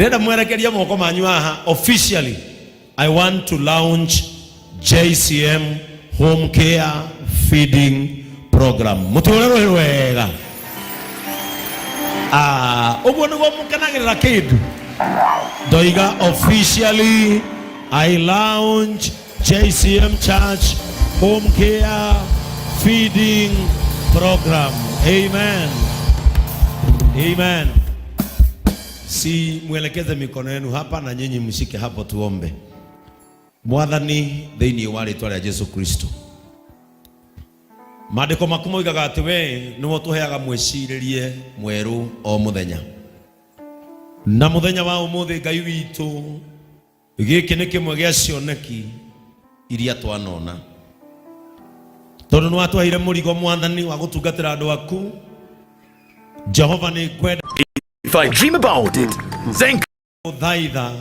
Reda mwerekeria moko manyu aha. Officially, I want to launch JCM Home Care Feeding Program. Muturero hirwega. Ogo nugo mukenagirira kindu. Doiga, officially I launch JCM Church Home Care Feeding Program. Amen. Amen. Si mwelekeze mikono yenu hapa na nyinyi mshike hapo tuombe. Mwathani thĩinĩ wa rĩĩtwa rĩa Jesu Kristo. Maandĩko maku moigaga atĩ we nĩwe ũtũheaga mwĩcirĩrie mwerũ o mũthenya. Na mũthenya wa ũmũthĩ Ngai witũ, gĩkĩ nĩ kĩmwe gĩa cioneki iria twanona. Tondũ nĩ watũheire mũrigo Mwathani wa gũtungatĩra andũ aku. Jehova nĩ ngwenda. If I dream about it, then thaitha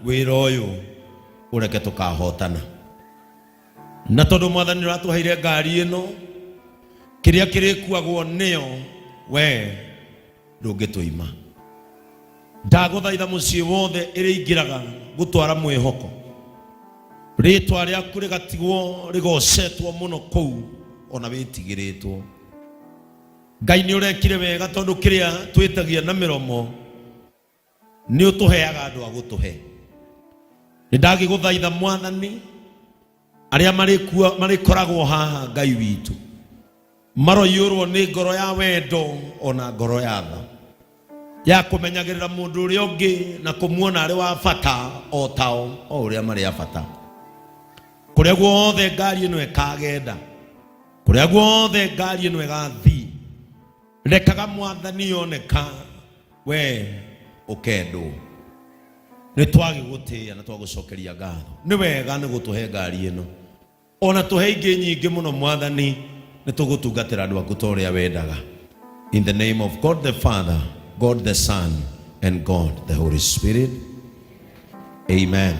wĩra ũyũ ũreke tũkahotana. Na tondũ Mwathani ũratũheire ngari ĩno, kĩrĩa kĩrĩkuagwo nĩyo we ndũngĩtũima. Ndagũthaitha mũciĩ wothe ĩrĩingĩraga gũtwara mwĩhoko, rĩĩtwa rĩaku rĩgatigwo rĩgocetwo mũno kũu ona wĩtigĩrĩtwo. Ngai nĩ ũrekire wega tondũ kĩrĩa twĩtagia na mĩromo nĩ ũtũheaga andũ a gũtũhe. Nĩndagĩgũthaitha Mwathani, arĩa marĩkoragwo haha Ngai witũ, maroiyũrwo nĩ ngoro ya wendo ona ngoro ya tha, ya kũmenyagĩrĩra mũndũ ũrĩa ũngĩ na kũmuona arĩ wa bata o tao o ũrĩa marĩ a bata. Kũrĩa guothe ngari ĩno ĩkagenda, kũrĩa guothe ngari ĩno ĩgathiĩ, rekaga Mwathani yoneka we ũkendwo. Nĩ twagĩgũtĩĩa na twagũcokeria ngatho. Nĩ wega nĩ gũtũhe ngari ĩno, ona tũhe ingĩ nyingĩ mũno Mwathani, nĩ tũgũtungatĩra andũ aku ta ũrĩa wendaga. In the name of God the Father, God the Son, and God the Holy Spirit. Amen.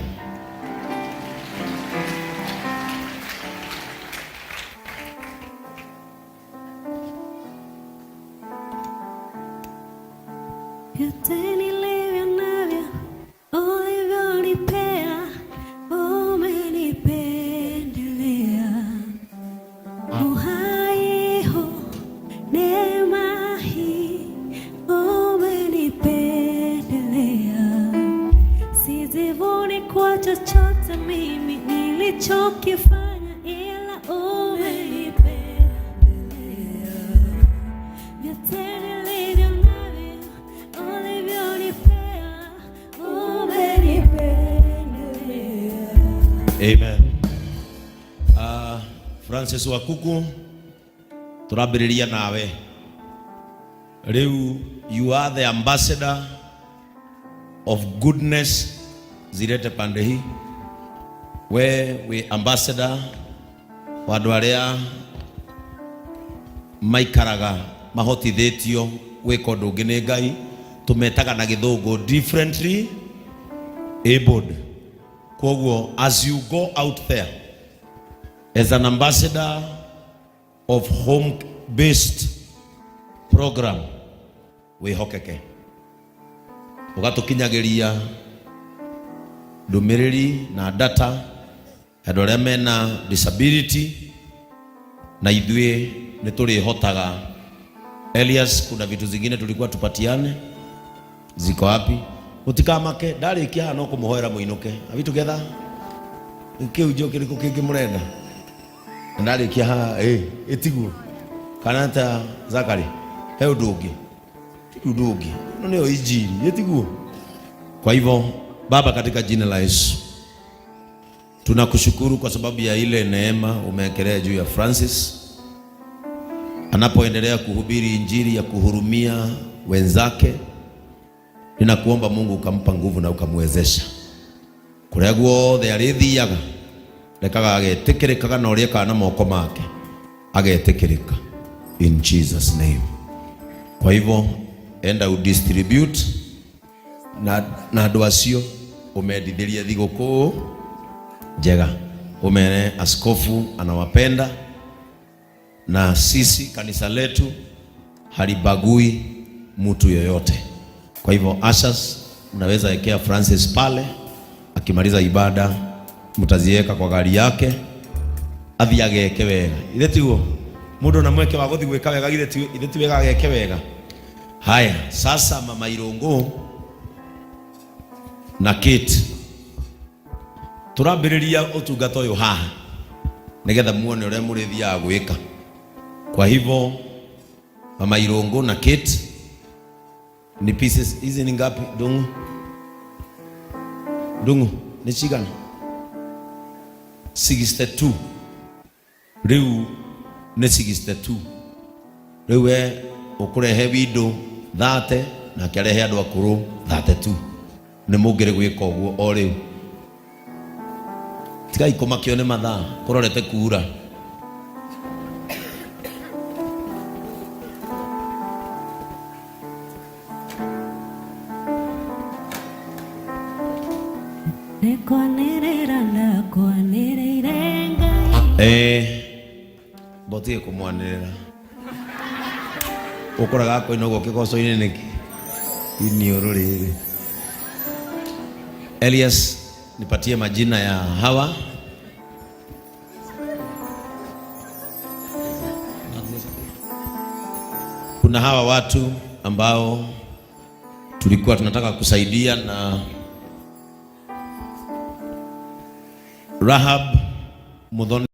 Kwa chochote mimi nilichokifanya, ila umenipendelea. Vyote nilivyo navyo ulivyonipea, umenipendelea. Amen. Francis Wakuku, turambĩrĩria nawe. Rĩu you are the ambassador of goodness. Zirete pande hii, we ambassador wa andũ arĩa maikaraga mahotithĩtio gwĩka ũndũ ũngĩ nĩ Ngai, tũmetaga na gĩthũngũ differently abled. Koguo as you go out there as an ambassador of home based program, wĩhokeke ũgatũkinyagĩria ndũmĩrĩri na data andũ arĩa mena disability, na ithuĩ nĩ tũrĩhotaga. Elias, kuna vitu zingine tulikuwa tupatiane, ziko wapi? Utikamake ndarĩkia hano kũmũhoera mũinũke. Are we together? Kĩu njo kĩrĩkũ kĩngĩ mũrenda? Ndarĩkia haha ĩtiguo kana ta Zakari he ũndũ ũngĩ, ũndũ ũngĩ no nĩyo injiri ĩtiguo. Kwa hivyo Baba, katika jina la Yesu tunakushukuru kwa sababu ya ile neema umewekelea juu ya Francis anapoendelea kuhubiri injili ya kuhurumia wenzake. Ninakuomba Mungu ukampa nguvu na ukamwezesha kũrĩa guothe arĩthiaga, rekaga agetĩkĩrĩkaga na ũrĩa kana moko make agetĩkĩrĩka in Jesus name. Kwa hivyo enda udistribute na andũ acio umendithĩrie thigũkũ njega. Umene askofu anawapenda, na sisi kanisa letu halibagui mtu yoyote. Kwa hivyo ushers, mnaweza wekea Francis pale, akimaliza ibada mtaziweka kwa gari yake athi ageke wega. Ile tiguo mundu na mweke wa guthi gwika wega, ile ti wega ageke wega. Haya, sasa Mama Irungu na Kate turambiriria utungata uyu haha nigetha muone uria murithia gwika. Kwa hivyo Mama Irungu na Kate, ni pieces hizi ni ngapi? Dungu ni chigana 62. Riu ni 62. Riu we ukurehe windo 30 na kerehe andu akuru 32. Ni mungire gwika uguo o riu. Tigai kumakio ni mathaa kurorete kuura. Botie kumwanirira ukuraga ko inogo kikoso-ini niki ini ururiri. Elias, nipatie majina ya hawa. Kuna hawa watu ambao tulikuwa tunataka kusaidia na Rahab Muthoni.